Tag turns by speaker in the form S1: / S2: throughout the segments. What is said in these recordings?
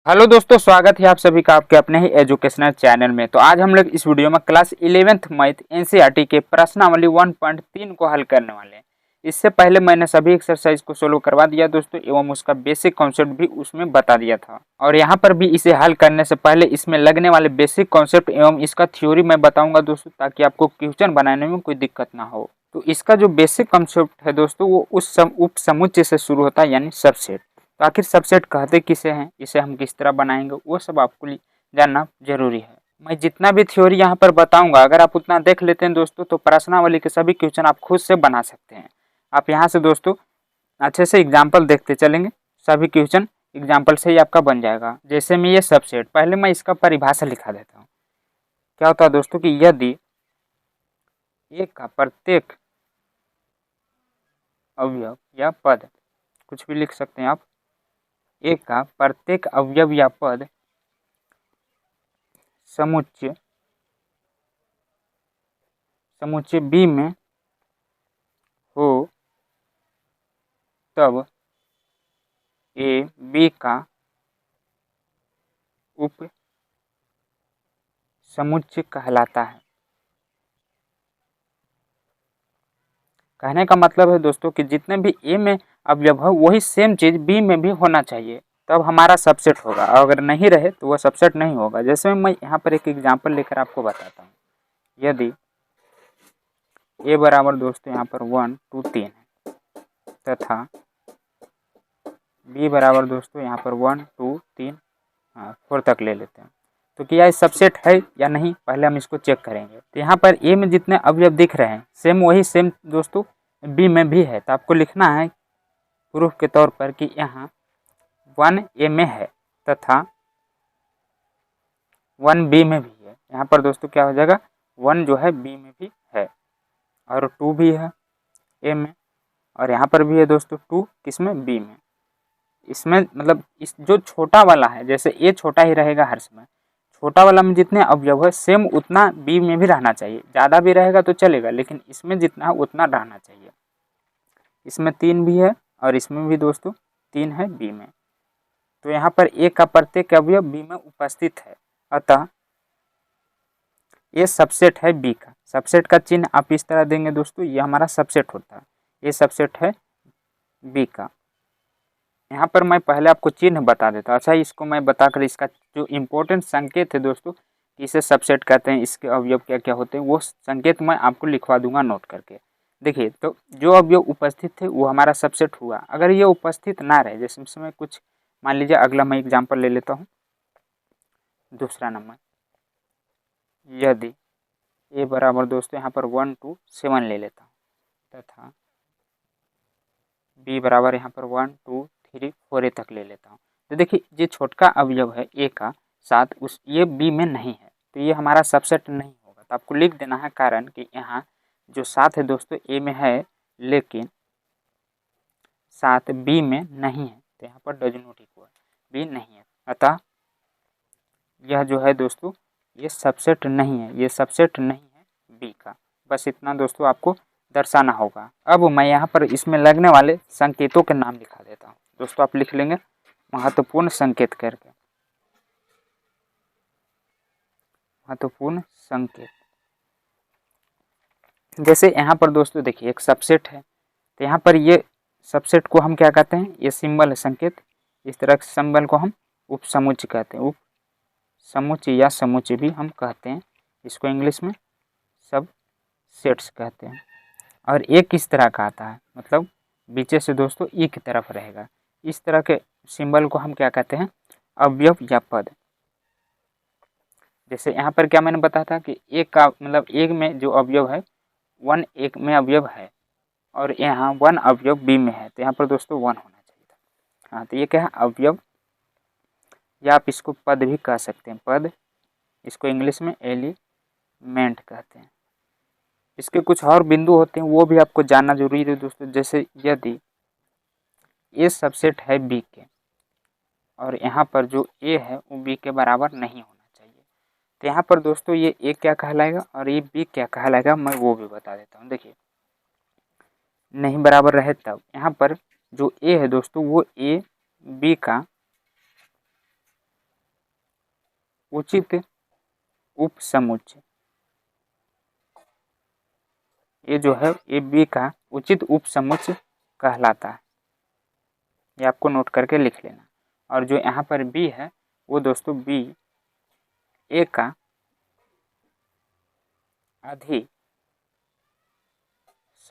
S1: Hello दोस्तों, स्वागत है आप सभी का आपके अपने ही एजुकेशनल चैनल में। तो आज हम लोग इस वीडियो में क्लास 11th मैथ एनसीईआरटी के प्रश्नावली 1.3 को हल करने वाले हैं। इससे पहले मैंने सभी एक्सरसाइज को सोल्व करवा दिया दोस्तों, एवं उसका बेसिक कॉन्सेप्ट भी उसमें बता दिया था। और यहाँ पर भी इसे हल करने से पहले इसमें लगने वाले बेसिक कॉन्सेप्ट एवं इसका थ्योरी मैं बताऊंगा दोस्तों, ताकि आपको क्वेश्चन बनाने में कोई दिक्कत ना हो। तो इसका जो बेसिक कॉन्सेप्ट है दोस्तों, वो उस उप समुच्चय से शुरू होता है, यानी सबसेट। तो आखिर सबसेट कहते किसे हैं, इसे हम किस तरह बनाएंगे, वो सब आपको जानना जरूरी है। मैं जितना भी थ्योरी यहाँ पर बताऊंगा, अगर आप उतना देख लेते हैं दोस्तों, तो प्रश्नावली के सभी क्वेश्चन आप खुद से बना सकते हैं। आप यहाँ से दोस्तों अच्छे से एग्जाम्पल देखते चलेंगे, सभी क्वेश्चन एग्जाम्पल से ही आपका बन जाएगा। जैसे मैं ये सबसेट, पहले मैं इसका परिभाषा लिखा देता हूँ। क्या होता है दोस्तों कि यदि एक का प्रत्येक अवयव या पद, कुछ भी लिख सकते हैं आप, एक का प्रत्येक अवयव या पद समुच्चय बी में हो, तब ए बी का उप समुच्चय कहलाता है। कहने का मतलब है दोस्तों कि जितने भी ए में अवयव है, वही सेम चीज बी में भी होना चाहिए, तब हमारा सबसेट होगा। अगर नहीं रहे तो वह सबसेट नहीं होगा। जैसे मैं यहाँ पर एक एग्जांपल लेकर आपको बताता हूँ। यदि ए बराबर दोस्तों यहाँ पर 1 2 3 है, तथा बी बराबर दोस्तों यहाँ पर 1 2 3 4 तक ले लेते हैं, तो क्या ये सबसेट है या नहीं, पहले हम इसको चेक करेंगे। तो यहाँ पर ए में जितने अवयव दिख रहे हैं, सेम वही सेम दोस्तों बी में भी है। तो आपको लिखना है प्रूफ के तौर पर कि यहाँ 1 ए में है तथा 1 बी में भी है। यहाँ पर दोस्तों क्या हो जाएगा, 1 जो है बी में भी है, और 2 भी है ए में, और यहाँ पर भी है दोस्तों 2 किसमें, बी में। इसमें मतलब इस जो छोटा वाला है, जैसे ए छोटा ही रहेगा हर समय, छोटा वाला में जितने अवयव है सेम उतना बी में भी रहना चाहिए। ज़्यादा भी रहेगा तो चलेगा, लेकिन इसमें जितना है उतना रहना चाहिए। इसमें 3 भी है और इसमें भी दोस्तों 3 है बी में। तो यहाँ पर ए का प्रत्येक अवयव बी में उपस्थित है, अतः ये सबसेट है बी का। सबसेट का चिन्ह आप इस तरह देंगे दोस्तों, ये हमारा सबसेट होता है, ये सबसेट है बी का। यहाँ पर मैं पहले आपको चिन्ह बता देता। अच्छा, इसको मैं बताकर इसका जो इम्पोर्टेंट संकेत है दोस्तों, इसे सबसेट कहते हैं, इसके अवयव क्या क्या होते हैं, वो संकेत मैं आपको लिखवा दूंगा नोट करके। देखिए, तो जो अवयव उपस्थित थे वो हमारा सबसेट हुआ। अगर ये उपस्थित ना रहे, जैसे इसमें कुछ मान लीजिए, अगला मैं एग्जाम्पल ले लेता हूँ, दूसरा नंबर। यदि ए बराबर दोस्तों यहाँ पर 1 2 7 ले लेता हूँ, तथा बी बराबर यहाँ पर 1 2 3 4 तक ले लेता हूँ। तो देखिए, ये छोटका अवयव है ए का 7, उस ये बी में नहीं है, तो ये हमारा सबसेट नहीं होगा। तो आपको लिख देना है कारण कि यहाँ जो 7 है दोस्तों ए में है, लेकिन 7 बी में नहीं है, तो यहाँ पर डज नॉट इक्वल, बी नहीं है, अतः यह जो है दोस्तों ये सबसेट नहीं है, ये सबसेट नहीं है बी का। बस इतना दोस्तों आपको दर्शाना होगा। अब मैं यहाँ पर इसमें लगने वाले संकेतों के नाम लिखा देता हूँ दोस्तों, आप लिख लेंगे महत्वपूर्ण संकेत करके। महत्वपूर्ण संकेत, जैसे यहाँ पर दोस्तों देखिए एक सबसेट है, तो यहाँ पर ये सबसेट को हम क्या कहते हैं, ये सिंबल है संकेत, इस तरह के सिंबल को हम उपसमुच्चय कहते हैं। उप समुच्चय या समुच्चय भी हम कहते हैं, इसको इंग्लिश में सब सेट्स कहते हैं। और एक किस तरह का आता है, मतलब बीचे से दोस्तों ई की तरफ रहेगा। इस तरह के सिंबल को हम क्या कहते हैं, अवयव या पद। जैसे यहाँ पर क्या मैंने बताया था कि एक का मतलब एक में जो अवयव है, 1 एक में अवयव है, और यहाँ 1 अवयव बी में है, तो यहाँ पर दोस्तों 1 होना चाहिए था। हाँ, तो ये क्या है, अवयव, या आप इसको पद भी कह सकते हैं, पद। इसको इंग्लिश में एलिमेंट कहते हैं। इसके कुछ और बिंदु होते हैं, वो भी आपको जानना जरूरी है दोस्तों। जैसे यदि ए सबसेट है बी के, और यहाँ पर जो ए है वो बी के बराबर नहीं होना चाहिए, तो यहाँ पर दोस्तों ये ए क्या कहलाएगा और ये बी क्या कहलाएगा, मैं वो भी बता देता हूँ। देखिए, नहीं बराबर रहे तब यहाँ पर जो ए है दोस्तों, वो ए बी का उचित उपसमुच्चय, ये जो है ये बी का उचित उपसमुच्चय कहलाता है। ये आपको नोट करके लिख लेना। और जो यहाँ पर बी है वो दोस्तों बी ए का अधि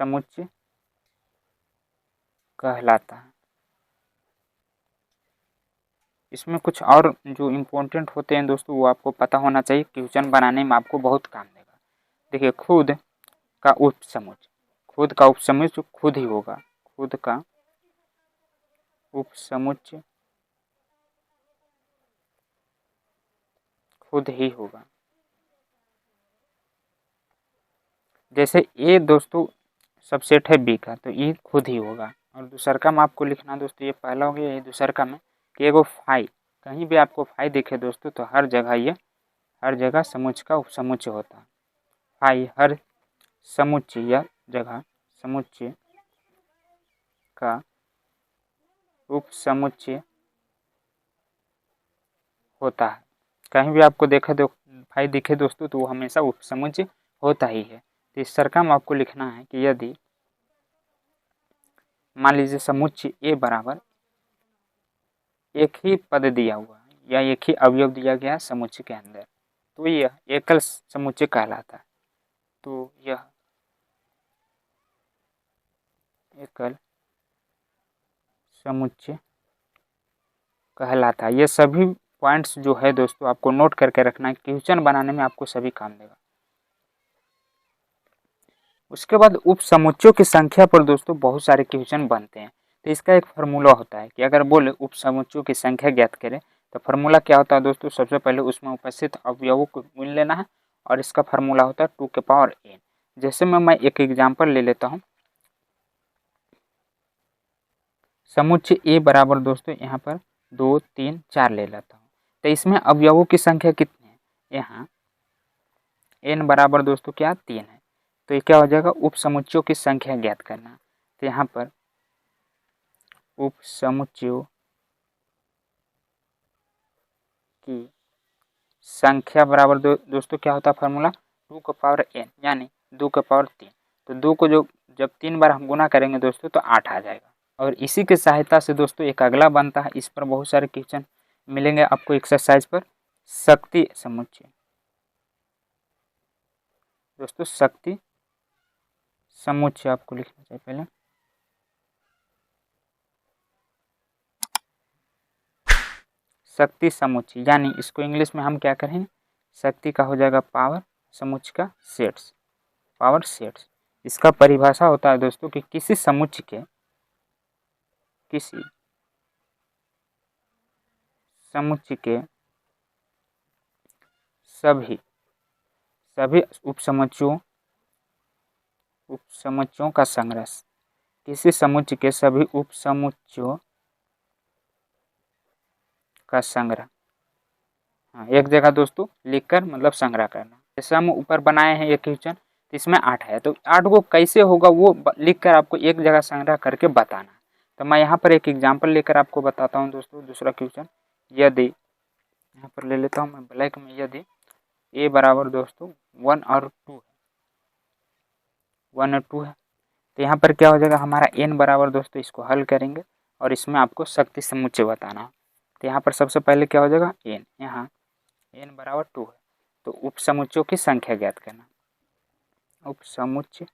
S1: समुच्चय कहलाता है। इसमें कुछ और जो इम्पोर्टेंट होते हैं दोस्तों वो आपको पता होना चाहिए, क्वेश्चन बनाने में आपको बहुत काम देगा। देखिए खुद का उपसमुच्चय, खुद का उपसमुच्चय खुद ही होगा, खुद का उपसमुच्चय खुद ही होगा। जैसे ए दोस्तों सबसेट है बी का, तो ये खुद ही होगा। और दूसर का में आपको लिखना दोस्तों, ये पहला हो गया, ये दूसर का में कि एगो फाई, कहीं भी आपको फाई दिखे दोस्तों तो हर जगह ये हर जगह समुच्चय का उपसमुच्चय होता है। फाई हर समुच्चय या जगह समुच्चय का उपसमुच्चय होता है। कहीं भी आपको देखा दो फाई दिखे दोस्तों तो वो हमेशा उपसमुच्चय होता ही है। तो इस सरका में आपको लिखना है कि यदि मान लीजिए समुच्चय ए बराबर एक ही पद दिया हुआ है या एक ही अवयव दिया गया है समुच्चय के अंदर, तो यह एकल समुच्चय कहलाता है। तो यह एकल समुच्चय कहलाता है। ये सभी पॉइंट्स जो है दोस्तों आपको नोट करके रखना है, क्वेश्चन बनाने में आपको सभी काम देगा। उसके बाद उपसमुच्चयों की संख्या पर दोस्तों बहुत सारे क्वेश्चन बनते हैं। तो इसका एक फार्मूला होता है कि अगर बोले उपसमुच्चयों की संख्या ज्ञात करें तो फार्मूला क्या होता है दोस्तों, सबसे पहले उसमें उपस्थित अवयवों को मिल लेना है और इसका फार्मूला होता है 2 के पावर n। जैसे मैं एक एग्जाम्पल ले लेता हूँ। समुच्चय ए बराबर दोस्तों यहाँ पर 2 3 4 ले लेता हूँ। तो इसमें अवयवों की संख्या कितनी है, यहाँ n बराबर दोस्तों क्या 3 है। तो ये क्या हो जाएगा, उपसमुच्चयों की संख्या ज्ञात करना। तो यहाँ पर उपसमुच्चयों की संख्या बराबर दोस्तों क्या होता है फार्मूला 2 का पावर n यानी 2 का पावर 3। तो 2 को जो जब 3 बार हम गुना करेंगे दोस्तों तो 8 आ जाएगा। और इसी की सहायता से दोस्तों एक अगला बनता है, इस पर बहुत सारे क्वेश्चन मिलेंगे आपको एक्सरसाइज पर, शक्ति समुच्चय। दोस्तों शक्ति समुच्चय आपको लिखना चाहिए पहले। शक्ति समुच्चय यानी इसको इंग्लिश में हम क्या करेंगे, शक्ति का हो जाएगा पावर, समुच्चय का सेट्स, पावर सेट्स। इसका परिभाषा होता है दोस्तों कि किसी समुच्चय के सभी उपसमुच्चयों का संग्रह, किसी समुच्चय के सभी उपसमुच्चयों का संग्रह। हाँ, एक जगह दोस्तों लिखकर मतलब संग्रह करना। जैसे हम ऊपर बनाए हैं एक क्वेश्चन, इसमें 8 है, तो 8 को कैसे होगा वो लिखकर आपको एक जगह संग्रह करके बताना। तो मैं यहाँ पर एक एग्जांपल लेकर आपको बताता हूँ दोस्तों। दूसरा क्वेश्चन, यदि यहाँ पर ले लेता हूँ मैं ब्लैक में, यदि ए बराबर दोस्तों 1 और 2 है, तो यहाँ पर क्या हो जाएगा हमारा n बराबर दोस्तों, इसको हल करेंगे और इसमें आपको शक्ति समुच्चय बताना। तो यहाँ पर सबसे पहले क्या हो जाएगा n, यहाँ n बराबर 2 है, तो उपसमुच्चयों की संख्या ज्ञात करना। उपसमुच्चय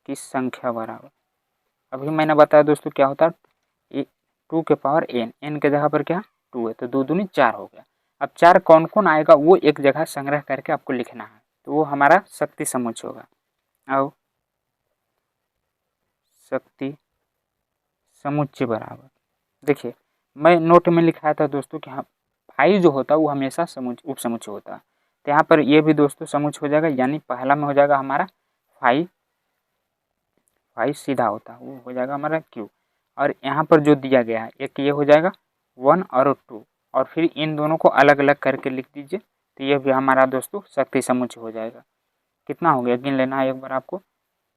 S1: की संख्या बराबर, अभी मैंने बताया दोस्तों क्या होता है 2 के पावर n के जगह पर क्या 2 है, तो 2 दूनी 4 हो गया। अब 4 कौन कौन आएगा वो एक जगह संग्रह करके आपको लिखना है, तो वो हमारा शक्ति समुच्चय होगा। अब शक्ति समुच्चय बराबर, देखिए मैं नोट में लिखाया था दोस्तों कि हाँ फाई जो होता है वो हमेशा उपसमुच्चय होता है। तो यहाँ पर ये भी दोस्तों समुच्चय हो जाएगा, यानी पहला में हो जाएगा हमारा फाई सीधा होता है, वो हो जाएगा हमारा क्यू। और यहाँ पर जो दिया गया है एक ये हो जाएगा 1 और 2, और फिर इन दोनों को अलग अलग करके लिख दीजिए, तो ये भी हमारा दोस्तों शक्ति समुच्चय हो जाएगा। कितना हो गया गिन लेना है एक बार आपको,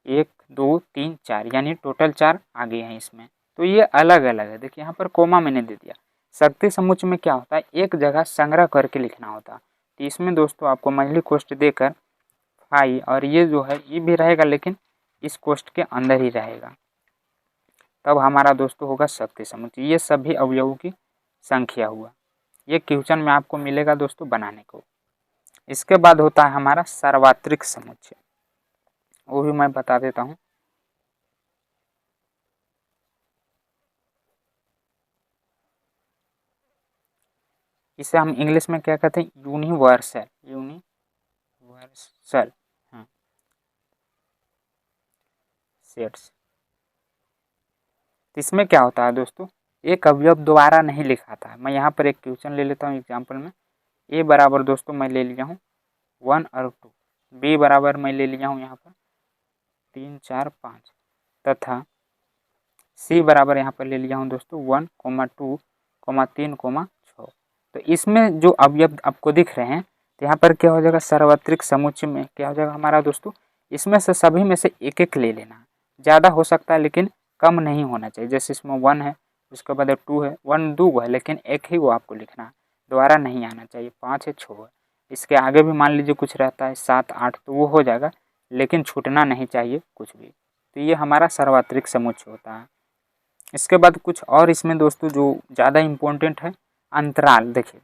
S1: 1 2 3 4, यानी टोटल 4 आ गए हैं इसमें। तो ये अलग अलग है, देखिए यहाँ पर कोमा मैंने दे दिया, शक्ति समुच्चय में क्या होता है, एक जगह संग्रह करके लिखना होता है। तो इसमें दोस्तों आपको मंझली कोष्ठ देकर फाई और ये जो है ये भी रहेगा, लेकिन इस कोष्ठ के अंदर ही रहेगा, तब हमारा दोस्तों होगा शक्ति समुच्चय। ये सभी अवयवों की संख्या हुआ। ये क्वेश्चन में आपको मिलेगा दोस्तों बनाने को। इसके बाद होता है हमारा सार्वत्रिक समुच्चय, वो भी मैं बता देता हूँ। इसे हम इंग्लिश में क्या कहते हैं, यूनिवर्सल। यूनिवर्सल हाँ सेट्स। इसमें क्या होता है दोस्तों, एक अवयव दोबारा नहीं लिखाता है। मैं यहाँ पर एक क्वेश्चन ले लेता हूँ एग्जाम्पल में। ए बराबर दोस्तों मैं ले लिया हूँ 1 और 2, बी बराबर मैं ले लिया हूँ यहाँ पर 3 4 5, तथा सी बराबर यहाँ पर ले लिया हूँ दोस्तों 1 2 3 6। तो इसमें जो अवयव आपको दिख रहे हैं, तो यहाँ पर क्या हो जाएगा, सार्वत्रिक समुच्चय में क्या हो जाएगा हमारा दोस्तों, इसमें से सभी में से एक एक ले लेना। ज़्यादा हो सकता है लेकिन कम नहीं होना चाहिए। जैसे इसमें 1 है, उसके बाद 2 है, 1 2 है, लेकिन एक ही वो आपको लिखना है, दोबारा नहीं आना चाहिए। 5 है, 6 है, इसके आगे भी मान लीजिए कुछ रहता है 7 8, तो वो हो जाएगा, लेकिन छूटना नहीं चाहिए कुछ भी। तो ये हमारा सार्वत्रिक समुच्चय होता है। इसके बाद कुछ और इसमें दोस्तों जो ज़्यादा इम्पोर्टेंट है, अंतराल। देखिए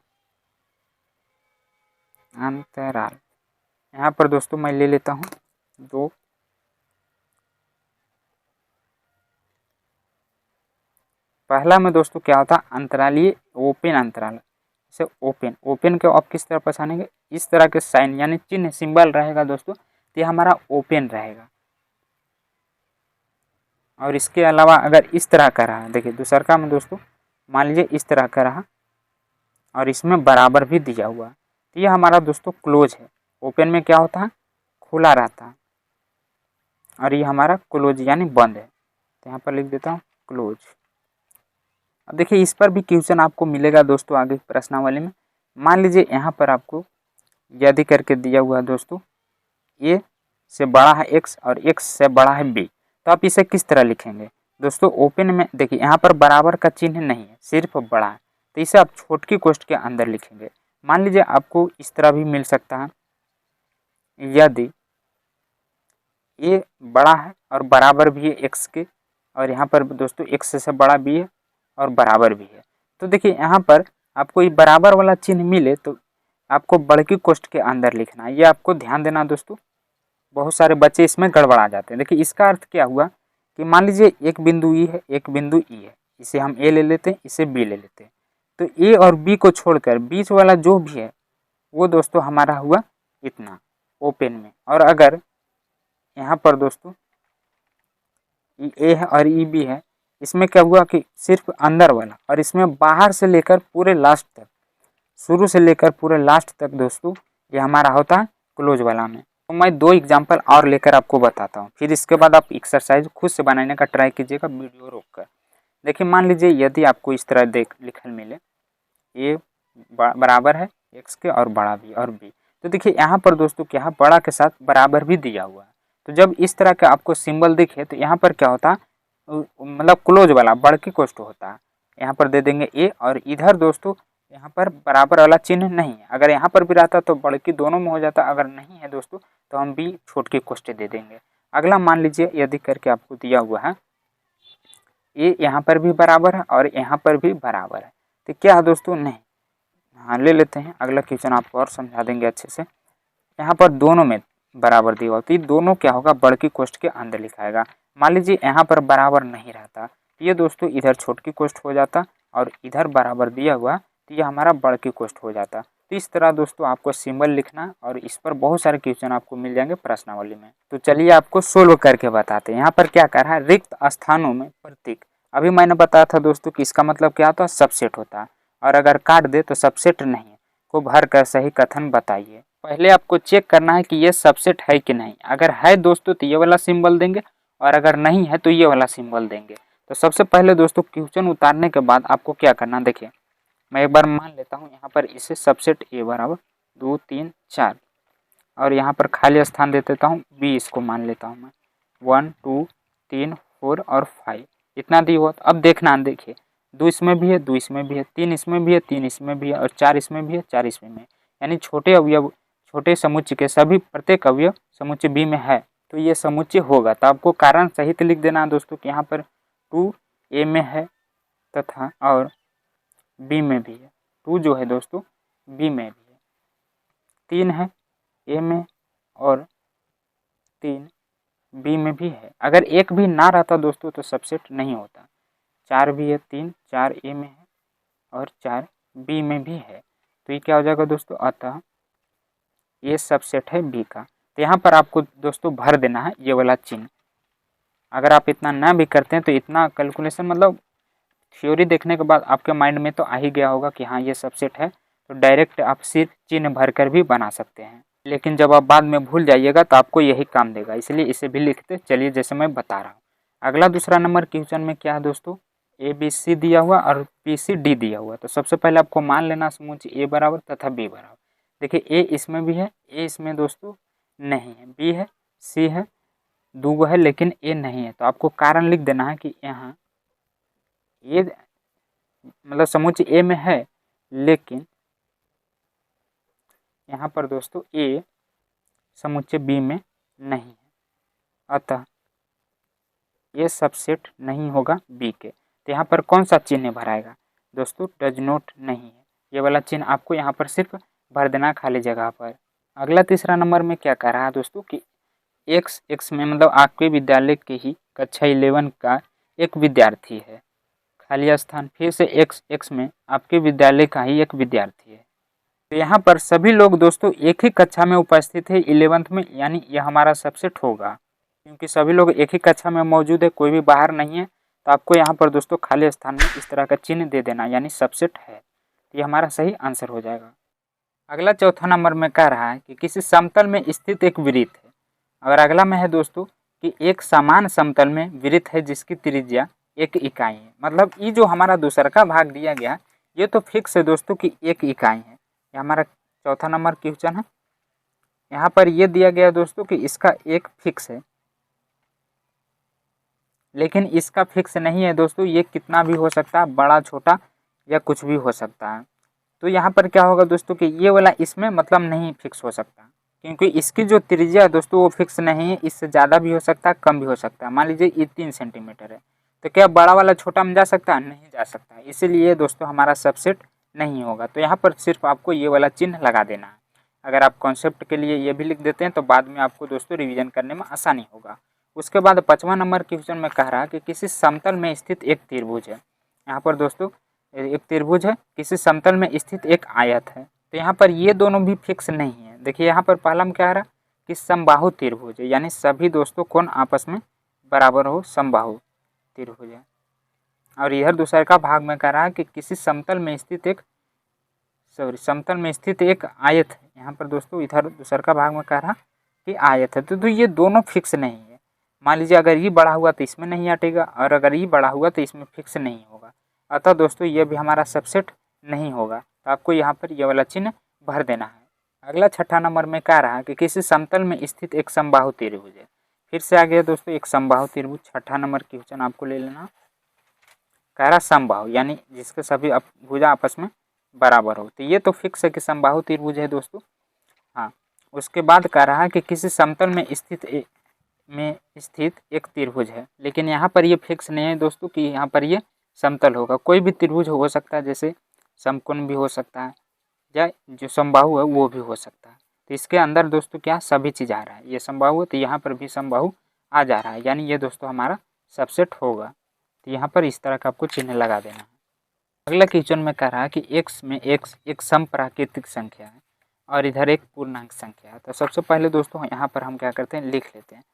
S1: अंतराल, यहाँ पर दोस्तों मैं ले लेता हूँ 2। पहला में दोस्तों क्या होता है, अंतराल, ये ओपन अंतराल। इसे ओपन के आप किस तरह पहचानेंगे, इस तरह के साइन यानी चिन्ह सिंबल रहेगा दोस्तों, तो ये हमारा ओपन रहेगा। और इसके अलावा अगर इस तरह का रहा, देखिए दूसरा में दोस्तों मान लीजिए इस तरह का रहा और इसमें बराबर भी दिया हुआ, तो ये हमारा दोस्तों क्लोज है। ओपन में क्या होता है, खुला रहता है, और ये हमारा क्लोज यानी बंद है। तो यहाँ पर लिख देता हूँ क्लोज। अब देखिए इस पर भी क्वेश्चन आपको मिलेगा दोस्तों आगे प्रश्नावली में। मान लीजिए यहाँ पर आपको यदि करके दिया हुआ है दोस्तों, ए से बड़ा है x और x से बड़ा है b, तो आप इसे किस तरह लिखेंगे दोस्तों। ओपन में देखिए यहाँ पर बराबर का चिन्ह नहीं है, सिर्फ बड़ा है, तो इसे आप छोटकी कोष्ठ के अंदर लिखेंगे। मान लीजिए आपको इस तरह भी मिल सकता है, यदि ए बड़ा है और बराबर भी है x के, और यहाँ पर दोस्तों x से बड़ा भी है और बराबर भी है, तो देखिए यहाँ पर आपको ये बराबर वाला चिन्ह मिले तो आपको बड़की कोष्ठ के अंदर लिखना है। ये आपको ध्यान देना दोस्तों, बहुत सारे बच्चे इसमें गड़बड़ा जाते हैं। देखिए इसका अर्थ क्या हुआ कि मान लीजिए एक बिंदु ई है, एक बिंदु ई है, इसे हम ए ले लेते हैं, इसे बी ले लेते हैं, तो ए और बी को छोड़कर बीच वाला जो भी है वो दोस्तों हमारा हुआ इतना ओपन में। और अगर यहाँ पर दोस्तों ए है और ई बी है, इसमें क्या हुआ कि सिर्फ अंदर वाला, और इसमें बाहर से लेकर पूरे लास्ट तक, शुरू से लेकर पूरे लास्ट तक दोस्तों ये हमारा होता है क्लोज वाला में। तो मैं 2 एग्जाम्पल और लेकर आपको बताता हूँ, फिर इसके बाद आप एक्सरसाइज खुद से बनाने का ट्राई कीजिएगा वीडियो रोक कर। देखिए मान लीजिए यदि आपको इस तरह देख लिखल मिले, ए बराबर है एक्स के और बड़ा भी और बी, तो देखिए यहाँ पर दोस्तों क्या बड़ा के साथ बराबर भी दिया हुआ है। तो जब इस तरह का आपको सिंबल दिखे तो यहाँ पर क्या होता है, मतलब क्लोज वाला बड़की कोष्ठ होता है, यहाँ पर दे देंगे ए, और इधर दोस्तों यहाँ पर बराबर वाला चिन्ह नहीं है। अगर यहाँ पर भी रहता तो बड़की दोनों में हो जाता, अगर नहीं है दोस्तों तो हम भी छोटकी कोष्ठ दे देंगे। अगला मान लीजिए यदि करके आपको दिया हुआ है ए यहाँ पर भी बराबर है और यहाँ पर भी बराबर है, तो क्या है दोस्तों, नहीं, हाँ ले लेते हैं अगला क्वेश्चन, आपको और समझा देंगे अच्छे से। यहाँ पर दोनों में बराबर दिया हुआ, तो ये दोनों क्या होगा, बड़की कोष्ठ के अंदर लिखाएगा। मान लीजिए यहाँ पर बराबर नहीं रहता, ये दोस्तों इधर छोटकी कोष्ठ हो जाता, और इधर बराबर दिया हुआ तो ये हमारा बड़की कोष्ठ हो जाता। तो इस तरह दोस्तों आपको सिंबल लिखना, और इस पर बहुत सारे क्वेश्चन आपको मिल जाएंगे प्रश्नावली में। तो चलिए आपको सोल्व करके बताते हैं। यहाँ पर क्या कर रहा है, रिक्त स्थानों में प्रतीक। अभी मैंने बताया था दोस्तों कि इसका मतलब क्या होता है, सबसेट होता है, और अगर काट दे तो सबसेट नहीं है, को भर कर सही कथन बताइए। पहले आपको चेक करना है कि ये सबसेट है कि नहीं। अगर है दोस्तों तो ये वाला सिंबल देंगे, और अगर नहीं है तो ये वाला सिंबल देंगे। तो सबसे पहले दोस्तों क्वेश्चन उतारने के बाद आपको क्या करना, देखिए मैं एक बार मान लेता हूँ यहाँ पर इसे सबसेट ए बराबर 2 3 4, और यहाँ पर खाली स्थान दे देता हूँ बी, इसको मान लेता हूँ मैं 1 2 3 4 और 5, इतना दी हुआ। अब देखना, देखिए 2 इसमें भी है, 2 इसमें भी है, 3 इसमें भी है, 3 इसमें भी है और 4 इसमें भी है, 4 इसमें भी है। यानी छोटे अवयव छोटे समुच्चय के सभी प्रत्येक अवयव समुच्चय बी में है तो ये समुच्चय होगा। तो आपको कारण सहित लिख देना है दोस्तों कि यहाँ पर 2 ए में है तथा और बी में भी है। 2 जो है दोस्तों बी में भी है, 3 है ए में और 3 बी में भी है। अगर एक भी ना रहता दोस्तों तो सबसेट नहीं होता। 4 भी है, 3 4 ए में है और 4 बी में भी है। तो ये क्या हो जाएगा दोस्तों, अतः ये सबसेट है बी का। तो यहाँ पर आपको दोस्तों भर देना है ये वाला चिन्ह। अगर आप इतना ना भी करते हैं तो इतना कैलकुलेशन मतलब थ्योरी देखने के बाद आपके माइंड में तो आ ही गया होगा कि हाँ ये सबसेट है, तो डायरेक्ट आप सिर्फ चिन्ह भर कर भी बना सकते हैं। लेकिन जब आप बाद में भूल जाइएगा तो आपको यही काम देगा, इसलिए इसे भी लिखते चलिए जैसे मैं बता रहा हूँ। अगला दूसरा नंबर क्वेश्चन में क्या है दोस्तों, ए बी सी दिया हुआ और बी सी डी दिया हुआ। तो सबसे पहले आपको मान लेना समुच्चय ए बराबर तथा बी बराबर। देखिए ए इसमें भी है, ए इसमें दोस्तों नहीं है, बी है, सी है, दो है लेकिन ए नहीं है। तो आपको कारण लिख देना है कि यहाँ ये मतलब समुच्चय ए में है लेकिन यहाँ पर दोस्तों ए समुच्चय बी में नहीं है, अतः ये सबसेट नहीं होगा बी के। तो यहाँ पर कौन सा चिन्ह भराएगा दोस्तों, डज नॉट नहीं है, ये वाला चिन्ह आपको यहाँ पर सिर्फ भर देना खाली जगह पर। अगला तीसरा नंबर में क्या कह रहा है दोस्तों कि एक्स में मतलब आपके विद्यालय के ही कक्षा 11 का एक विद्यार्थी है, खाली स्थान फिर से एक्स में आपके विद्यालय का ही एक विद्यार्थी है। तो यहाँ पर सभी लोग दोस्तों एक ही कक्षा में उपस्थित है 11th में, यानी यह हमारा सबसेट होगा क्योंकि सभी लोग एक ही कक्षा में मौजूद है, कोई भी बाहर नहीं है। तो आपको यहाँ पर दोस्तों खाली स्थान में इस तरह का चिन्ह दे देना, यानी सबसेट है। तो ये हमारा सही आंसर हो जाएगा। अगला चौथा नंबर में कह रहा है कि किसी समतल में स्थित एक वृत्त है। और अगला में है दोस्तों कि एक समान समतल में वृत्त है जिसकी त्रिज्या 1 इकाई है। मतलब ये जो हमारा दूसरा का भाग दिया गया ये तो फिक्स है दोस्तों कि 1 इकाई है। ये हमारा चौथा नंबर क्वेश्चन है। यहाँ पर ये दिया गया दोस्तों कि इसका एक फिक्स है, लेकिन इसका फिक्स नहीं है दोस्तों, ये कितना भी हो सकता है, बड़ा छोटा या कुछ भी हो सकता है। तो यहाँ पर क्या होगा दोस्तों कि ये वाला इसमें मतलब नहीं फिक्स हो सकता क्योंकि इसकी जो त्रिज्या है दोस्तों वो फिक्स नहीं है, इससे ज़्यादा भी हो सकता है, कम भी हो सकता है। मान लीजिए ये 3 सेंटीमीटर है तो क्या बड़ा वाला छोटा में जा सकता है, नहीं जा सकता है, इसीलिए दोस्तों हमारा सबसेट नहीं होगा। तो यहाँ पर सिर्फ आपको ये वाला चिन्ह लगा देना है। अगर आप कॉन्सेप्ट के लिए ये भी लिख देते हैं तो बाद में आपको दोस्तों रिविजन करने में आसानी होगा। उसके बाद 5वां नंबर क्वेश्चन में कह रहा है कि किसी समतल में स्थित एक त्रिभुज है। यहाँ पर दोस्तों एक त्रिभुज है, किसी समतल में स्थित एक आयत है। तो यहाँ पर ये दोनों भी फिक्स नहीं है। देखिए यहाँ पर पहला में क्या रहा कि समबाहु त्रिभुज है, यानी सभी दोस्तों कोण आपस में बराबर हो, समबाहु त्रिभुज है। और इधर दूसरे का भाग में कह रहा है कि किसी समतल में स्थित एक आयत है। यहाँ पर दोस्तों इधर दूसरे का भाग में कह रहा कि आयत है। तो ये दोनों फिक्स नहीं है। मान लीजिए अगर ये बड़ा हुआ तो इसमें नहीं हटेगा और अगर ये बड़ा हुआ तो इसमें फिक्स नहीं होगा, अतः दोस्तों ये भी हमारा सबसेट नहीं होगा। तो आपको यहाँ पर ये वाला चिन्ह भर देना है। अगला 6ठा नंबर में कह रहा है कि किसी समतल में स्थित एक समबाहु त्रिभुज है। फिर से आ गया दोस्तों एक समबाहु त्रिभुज। 6ठा नंबर क्वेश्चन आपको ले लेना। कह रहा समबाहु यानी जिसके सभी भुजा आपस में बराबर हो। तो ये तो फिक्स है कि समबाहु त्रिभुज है दोस्तों। हाँ, उसके बाद कह रहा है कि किसी समतल में स्थित एक त्रिभुज है, लेकिन यहाँ पर ये फिक्स नहीं है दोस्तों कि यहाँ पर ये समतल होगा। कोई भी त्रिभुज हो सकता है, जैसे समकोण भी हो सकता है या जो समबाहु है वो भी हो सकता है। तो इसके अंदर दोस्तों क्या सभी चीज़ आ रहा है, ये समबाहु है तो यहाँ पर भी समबाहु आ जा रहा है, यानी ये दोस्तों हमारा सबसेट होगा। तो यहाँ पर इस तरह का आपको चिन्ह लगा देना है। अगला क्वेश्चन में कह रहा है कि x में x एक समप्राकृतिक संख्या है और इधर एक पूर्णांक संख्या है। तो सबसे पहले दोस्तों यहाँ पर हम क्या करते हैं, लिख लेते हैं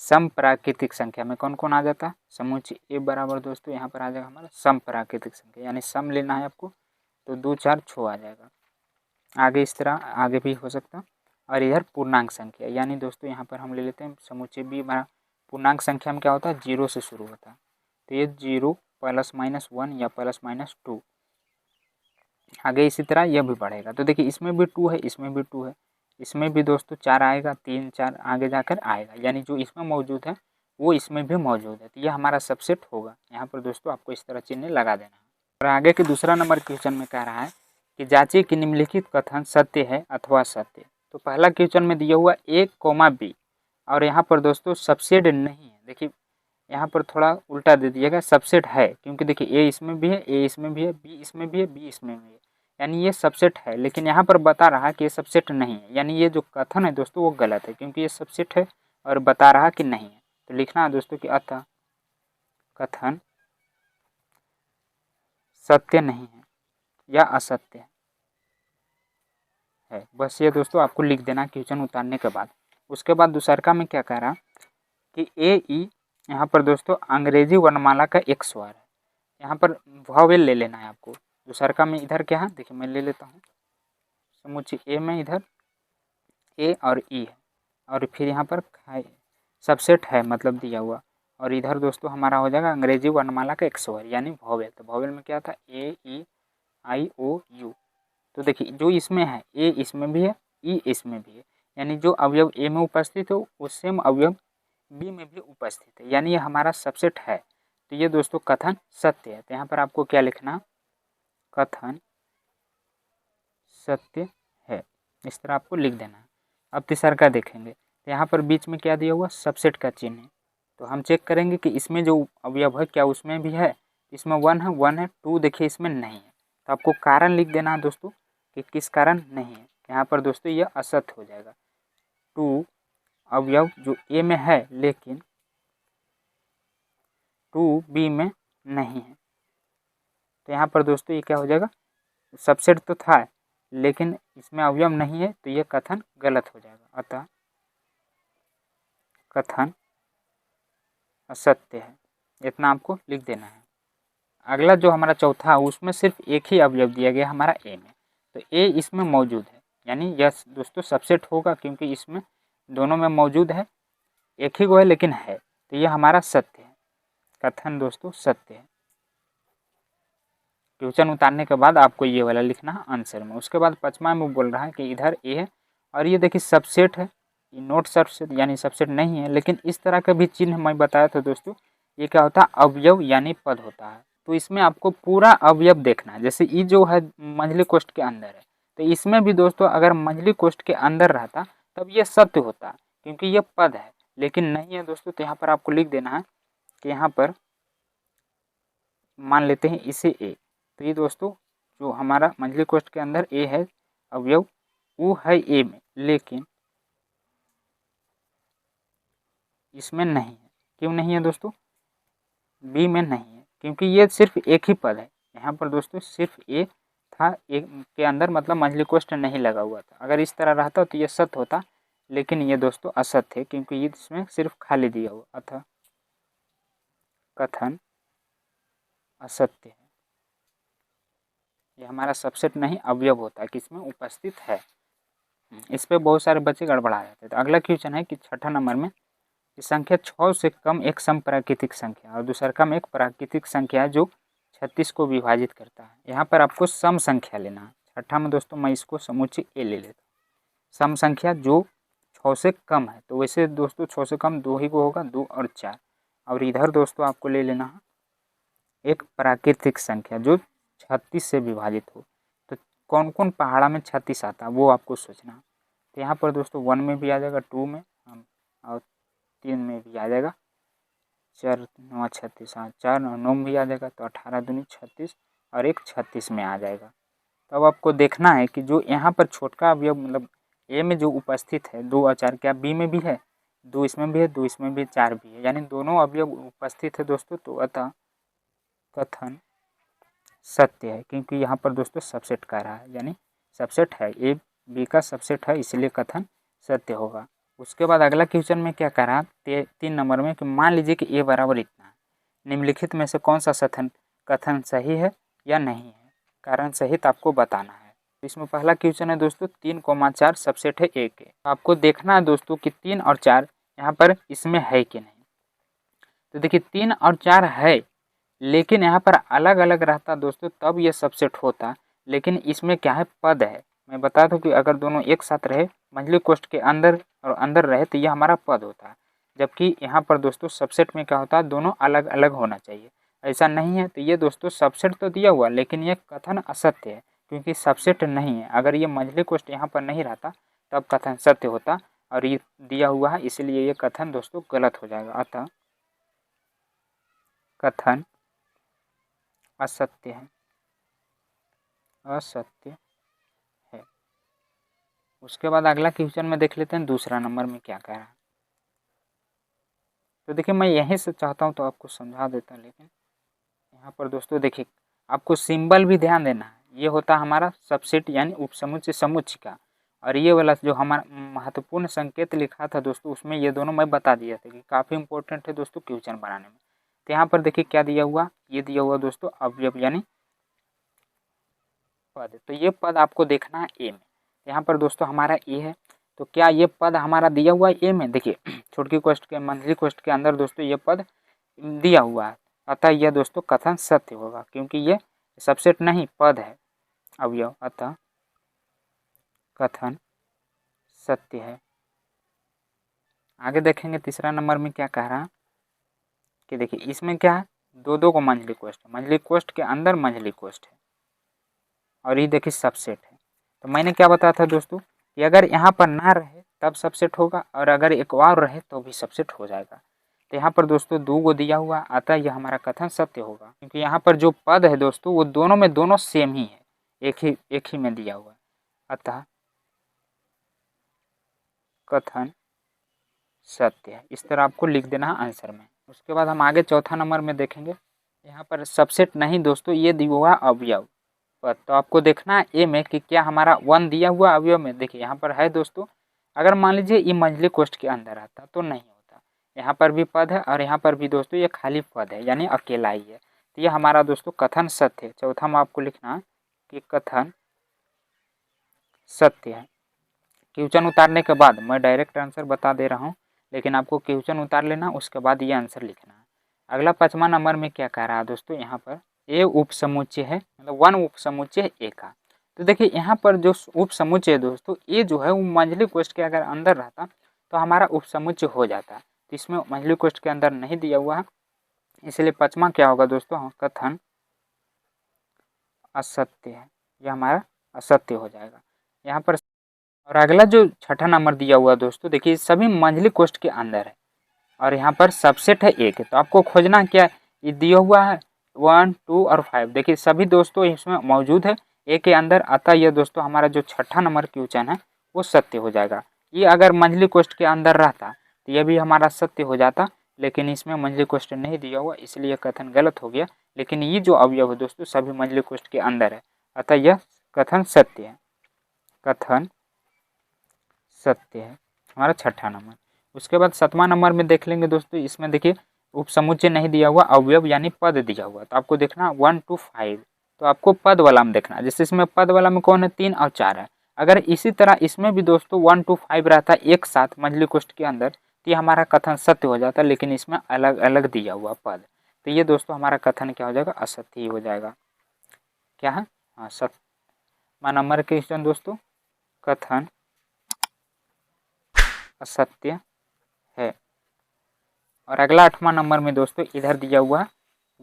S1: समप्राकृतिक संख्या में कौन कौन आ जाता है। समुच्चय ए बराबर दोस्तों यहाँ पर आ जाएगा हमारा समप्राकृतिक संख्या, यानी सम लेना है आपको, तो 2 4 6 आ जाएगा। आगे इस तरह आगे भी हो सकता है। और इधर पूर्णांक संख्या, यानी दोस्तों यहाँ पर हम ले लेते हैं समुच्चय बी बराबर, पूर्णांक संख्या में क्या होता है 0 से शुरू होता है। तो ये 0 +-1 या +-2, आगे इसी तरह यह भी बढ़ेगा। तो देखिए इसमें भी 2 है, इसमें भी 2 है, इसमें भी दोस्तों 4 आएगा, 3 4 आगे जाकर आएगा, यानी जो इसमें मौजूद है वो इसमें भी मौजूद है। तो यह हमारा सबसेट होगा। यहाँ पर दोस्तों आपको इस तरह चिन्ह लगा देना है। और आगे के दूसरा नंबर क्वेश्चन में कह रहा है कि जांचिए कि निम्नलिखित कथन सत्य है अथवा सत्य। तो पहला क्वेश्चन में दिया हुआ a, b और यहाँ पर दोस्तों सबसेट नहीं है। देखिए यहाँ पर थोड़ा उल्टा दे दिएगा, सबसेट है, क्योंकि देखिए a इसमें भी है, a इसमें भी है, b इसमें भी है, b इसमें भी है, यानी ये सबसेट है। लेकिन यहाँ पर बता रहा कि ये सबसेट नहीं है, यानी ये जो कथन है दोस्तों वो गलत है, क्योंकि ये सबसेट है और बता रहा कि नहीं है। तो लिखना है दोस्तों कि अतः कथन सत्य नहीं है या असत्य है। बस ये दोस्तों आपको लिख देना क्वेश्चन उतारने के बाद। उसके बाद दूसरका में क्या कह रहा कि ए ई यहाँ पर दोस्तों अंग्रेजी वर्णमाला का एक स्वर है। यहाँ पर वॉवेल ले लेना है आपको। दूसरका में इधर क्या है, देखिए मैं ले लेता हूँ समुच्चय ए में, इधर ए और ई है और फिर यहाँ पर सबसेट है मतलब दिया हुआ, और इधर दोस्तों हमारा हो जाएगा अंग्रेजी वर्णमाला का एक स्वर यानी वॉवेल। तो वॉवेल में क्या था, ए ई आई ओ यू। तो देखिए जो इसमें है ए इसमें भी है, ई इसमें भी है, यानी जो अवयव ए में उपस्थित हो उस सेम अवयव बी में भी उपस्थित है, यानी ये हमारा सबसेट है। तो ये दोस्तों कथन सत्य है। तो यहाँ पर आपको क्या लिखना, कथन सत्य है, इस तरह आपको लिख देना है। अब तीसरा देखेंगे तो यहाँ पर बीच में क्या दिया हुआ, सबसेट का चिन्ह है। तो हम चेक करेंगे कि इसमें जो अवयव है क्या उसमें भी है, इसमें 1 है 2 देखिए इसमें नहीं है। तो आपको कारण लिख देना है दोस्तों कि किस कारण नहीं है। यहाँ पर दोस्तों यह असत्य हो जाएगा। 2 अवयव जो ए में है लेकिन 2 बी में नहीं है। तो यहाँ पर दोस्तों ये क्या हो जाएगा, सबसेट तो था लेकिन इसमें अवयव नहीं है, तो ये कथन गलत हो जाएगा। अतः कथन असत्य है, इतना आपको लिख देना है। अगला जो हमारा चौथा है उसमें सिर्फ एक ही अवयव दिया गया हमारा ए में, तो ए इसमें मौजूद है, यानी यह दोस्तों सबसेट होगा क्योंकि इसमें दोनों में मौजूद है, एक ही को है लेकिन है, तो यह हमारा सत्य है। कथन दोस्तों सत्य है। क्वेश्चन उतारने के बाद आपको ये वाला लिखना है आंसर में। उसके बाद पांचवा में बोल रहा है कि इधर ए है और ये देखिए सबसेट है, ये नोट सबसेट यानी सबसेट नहीं है, लेकिन इस तरह का भी चिन्ह मैं बताया था दोस्तों, ये क्या होता है, अवयव यानी पद होता है। तो इसमें आपको पूरा अवयव देखना है। जैसे ई जो है मंझली कोष्ठ के अंदर है, तो इसमें भी दोस्तों अगर मंझली कोष्ठ के अंदर रहता तब ये सत्य होता, क्योंकि ये पद है, लेकिन नहीं है दोस्तों। तो यहाँ पर आपको लिख देना है कि यहाँ पर मान लेते हैं इसे ए। तो ये दोस्तों जो हमारा मंझली कोष्ठ के अंदर ए है अवयव, वो है ए में, लेकिन इसमें नहीं है। क्यों नहीं है दोस्तों, बी में नहीं है, क्योंकि ये सिर्फ एक ही पद है। यहाँ पर दोस्तों सिर्फ ए था, ए के अंदर मतलब मंझली कोष्ठ नहीं लगा हुआ था। अगर इस तरह रहता तो ये सत्य होता, लेकिन ये दोस्तों असत्य है क्योंकि इसमें सिर्फ खाली दिया हुआ। अतः कथन असत्य है, ये हमारा सबसेट नहीं अवयव होता है कि इसमें उपस्थित है। इस पे बहुत सारे बच्चे गड़बड़ा जाते हैं। तो अगला क्वेश्चन है कि छठा नंबर में संख्या 6 से कम एक समप्राकृतिक संख्या और दूसरा कम एक प्राकृतिक संख्या है जो 36 को विभाजित करता है। यहाँ पर आपको सम संख्या लेना है। छठा में दोस्तों मैं इसको समुच्चय ए ले लेता हूँ। सम संख्या जो 6 से कम है, तो वैसे दोस्तों 6 से कम 2 ही को होगा, 2 और 4। और इधर दोस्तों आपको ले लेना है एक प्राकृतिक संख्या जो 36 से विभाजित हो। तो कौन कौन पहाड़ा में 36 आता है वो आपको सोचना है। तो यहाँ पर दोस्तों 1 में भी आ जाएगा, 2 में और 3 में भी आ जाएगा, 4 9 36, हाँ 4 9 में भी आ जाएगा, तो 18 दूनी 36 और एक 36 में आ जाएगा। तो अब आपको देखना है कि जो यहाँ पर छोटका अवयव मतलब ए में जो उपस्थित है 2 और 4, क्या बी में भी है, 2 इसमें भी है, 2 इसमें भी, 4 भी है, यानी दोनों अवयव उपस्थित है दोस्तों। तो अतः कथन सत्य है, क्योंकि यहाँ पर दोस्तों सबसेट कह रहा है, यानी सबसेट है, ए बी का सबसेट है, इसलिए कथन सत्य होगा। उसके बाद अगला क्वेश्चन में क्या कह रहा है 3 नंबर में कि मान लीजिए कि ए बराबर इतना है, निम्नलिखित में से कौन सा कथन सही है या नहीं है, कारण सहित आपको बताना है। तो इसमें पहला क्वेश्चन है दोस्तों 3,4 सबसेट है ए के। आपको देखना है दोस्तों कि 3 और 4 यहाँ पर इसमें है कि नहीं। तो देखिए 3 और 4 है, लेकिन यहाँ पर अलग अलग रहता दोस्तों तब ये सबसेट होता, लेकिन इसमें क्या है, पद है। मैं बता दूं कि अगर दोनों एक साथ रहे मंझली कोष्ठ के अंदर और अंदर रहे तो ये हमारा पद होता है, जबकि यहाँ पर दोस्तों सबसेट में क्या होता है, दोनों अलग अलग होना चाहिए। ऐसा नहीं है। तो ये दोस्तों सबसेट तो दिया हुआ, लेकिन ये कथन असत्य है क्योंकि सबसेट नहीं है। अगर ये मंझली कोष्ठ यहाँ पर नहीं रहता तब कथन सत्य होता, और ये दिया हुआ है इसलिए ये कथन दोस्तों गलत हो जाएगा। अतः कथन असत्य है, असत्य है। उसके बाद अगला क्वेश्चन में देख लेते हैं दूसरा नंबर में क्या कह रहा है। तो देखिए मैं यहीं से चाहता हूँ तो आपको समझा देता हूँ, लेकिन यहाँ पर दोस्तों देखिए आपको सिंबल भी ध्यान देना है। ये होता है हमारा सबसेट यानी उपसमुच्चय समुच्चय का, और ये वाला जो हमारा महत्वपूर्ण संकेत लिखा था दोस्तों उसमें ये दोनों मैं बता दिया था कि काफ़ी इंपॉर्टेंट है दोस्तों क्वेश्चन बनाने में। तो यहाँ पर देखिए क्या दिया हुआ, ये दिया हुआ दोस्तों अवयव यानी पद। तो ये पद आपको देखना है ए में। यहाँ पर दोस्तों हमारा ए है, तो क्या ये पद हमारा दिया हुआ है ए में। देखिए छोटकी कोष्ठ के मंझली कोष्ठ के अंदर दोस्तों ये पद दिया हुआ है, अतः यह दोस्तों कथन सत्य होगा क्योंकि ये सबसेट नहीं पद है अवयव, अतः कथन सत्य है। आगे देखेंगे तीसरा नंबर में क्या कह रहा है कि देखिए इसमें क्या है, दो दो को मंझली कोष्ठ के अंदर मंझली कोष्ठ है, और ये देखिए सबसेट है। तो मैंने क्या बताया था दोस्तों कि अगर यहाँ पर ना रहे तब सबसेट होगा, और अगर एक और रहे तो भी सबसेट हो जाएगा। तो यहाँ पर दोस्तों दो को दिया हुआ, अतः यह हमारा कथन सत्य होगा क्योंकि यहाँ पर जो पद है दोस्तों वो दोनों में दोनों सेम ही है, एक ही में दिया हुआ है, अतः कथन सत्य है। इस तरह आपको लिख देना है आंसर में। उसके बाद हम आगे चौथा नंबर में देखेंगे। यहाँ पर सबसेट नहीं दोस्तों ये दिया हुआ अवयव पद, तो आपको देखना है ए में कि क्या हमारा 1 दिया हुआ अवयव में। देखिए यहाँ पर है दोस्तों, अगर मान लीजिए ये मंझली कोष्ठ के अंदर आता तो नहीं होता। यहाँ पर भी पद है और यहाँ पर भी दोस्तों ये खाली पद है यानी अकेला ही है। तो ये हमारा दोस्तों कथन सत्य है। चौथा में आपको लिखना है कि कथन सत्य है। क्वेश्चन उतारने के बाद मैं डायरेक्ट आंसर बता दे रहा हूँ, लेकिन आपको क्वेश्चन उतार लेना उसके बाद ये आंसर लिखना है। अगला 5वां नंबर में क्या कह रहा है दोस्तों, यहाँ पर ए उपसमुच्चय है, मतलब 1 उपसमुच्चय है ए का। तो देखिए यहाँ पर जो उपसमुच्चय है दोस्तों ए जो है वो मंझली कोष्ठ के अगर अंदर रहता तो हमारा उपसमुच्चय हो जाता। तो इसमें मंझली कोष्ठ के अंदर नहीं दिया हुआ है, इसलिए 5वां क्या होगा दोस्तों, कथन असत्य है। यह हमारा असत्य हो जाएगा यहाँ पर। और अगला जो 6ठा नंबर दिया हुआ दोस्तों देखिए सभी मंझली कोष्ठ के अंदर है और यहाँ पर सबसेट है एक है। तो आपको खोजना क्या है, ये दिया हुआ है 1, 2 और 5। देखिए सभी दोस्तों इसमें मौजूद है ए के अंदर, अतः यह दोस्तों हमारा जो 6ठा नंबर क्वेश्चन है वो सत्य हो जाएगा। ये अगर मंझली कोष्ठ के अंदर रहता तो यह भी हमारा सत्य हो जाता, लेकिन इसमें मंझली कोष्ठ नहीं दिया हुआ इसलिए कथन गलत हो गया। लेकिन ये जो अवयव है दोस्तों सभी मंझली कोष्ठ के अंदर है, अतः यह कथन सत्य है। कथन सत्य है हमारा 6ठा नंबर। उसके बाद 7वां नंबर में देख लेंगे दोस्तों। इसमें देखिए उपसमुच्चय नहीं दिया हुआ अवयव यानी पद दिया हुआ, तो आपको देखना 1 to 5। तो आपको पद वाला में देखना, जैसे इसमें पद वाला में कौन है, 3 और 4 है। अगर इसी तरह इसमें भी दोस्तों 1 to 5 रहता एक साथ मंझली कोष्ठ के अंदर तो ये हमारा कथन सत्य हो जाता, लेकिन इसमें अलग अलग दिया हुआ पद। तो ये दोस्तों हमारा कथन क्या हो जाएगा, असत्य ही हो जाएगा। क्या है, हाँ 7वां नंबर क्वेश्चन दोस्तों कथन असत्य है। और अगला 8वां नंबर में दोस्तों इधर दिया हुआ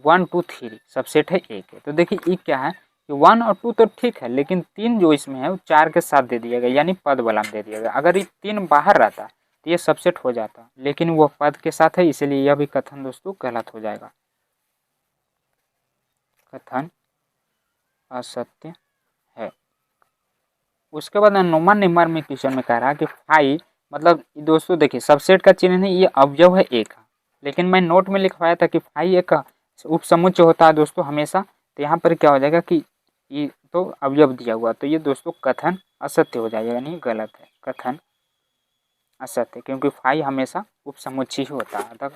S1: 1, 2, 3 सबसेट है एक है। तो देखिए ये क्या है कि 1 और 2 तो ठीक है, लेकिन 3 जो इसमें है वो 4 के साथ दे दिया गया यानी पद वाला में दे दिया गया। अगर ये 3 बाहर रहता तो ये सबसेट हो जाता, लेकिन वो पद के साथ है इसलिए यह भी कथन दोस्तों गलत हो जाएगा। कथन असत्य है। उसके बाद 9वां नंबर में क्वेश्चन में कह रहा है कि 5 मतलब दोस्तों देखिए सबसेट का चिन्ह नहीं, ये अवयव है एक, लेकिन मैं नोट में लिखवाया था कि 5 एक उपसमुच्चय होता है दोस्तों हमेशा। तो यहाँ पर क्या हो जाएगा कि ये तो अवयव दिया हुआ, तो ये दोस्तों कथन असत्य हो जाएगा यानी गलत है। कथन असत्य क्योंकि 5 हमेशा उपसमुच्चय ही होता है, अतः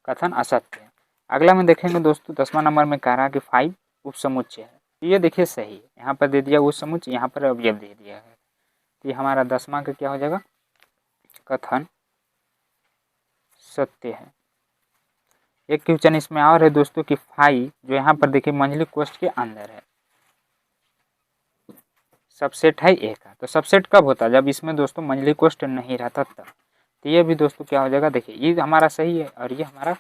S1: कथन असत्य है। अगला में देखेंगे दोस्तों 10वां नंबर में कह रहा है कि 5 उपसमुच्चय है। ये देखिए सही है, यहाँ पर दे दिया उपसमुच्चय, यहाँ पर अवयव दे दिया है। तो ये हमारा 10वां का क्या हो जाएगा, कथन सत्य है। एक क्वेश्चन इसमें और है दोस्तों कि 5 जो यहाँ पर देखिए मंझली कोष्ठ के अंदर है, सबसेट है एक का। तो सबसेट कब होता है, जब इसमें दोस्तों मंझली कोष्ठ नहीं रहता तब। तो ये भी दोस्तों क्या हो जाएगा, देखिए ये हमारा सही है और ये हमारा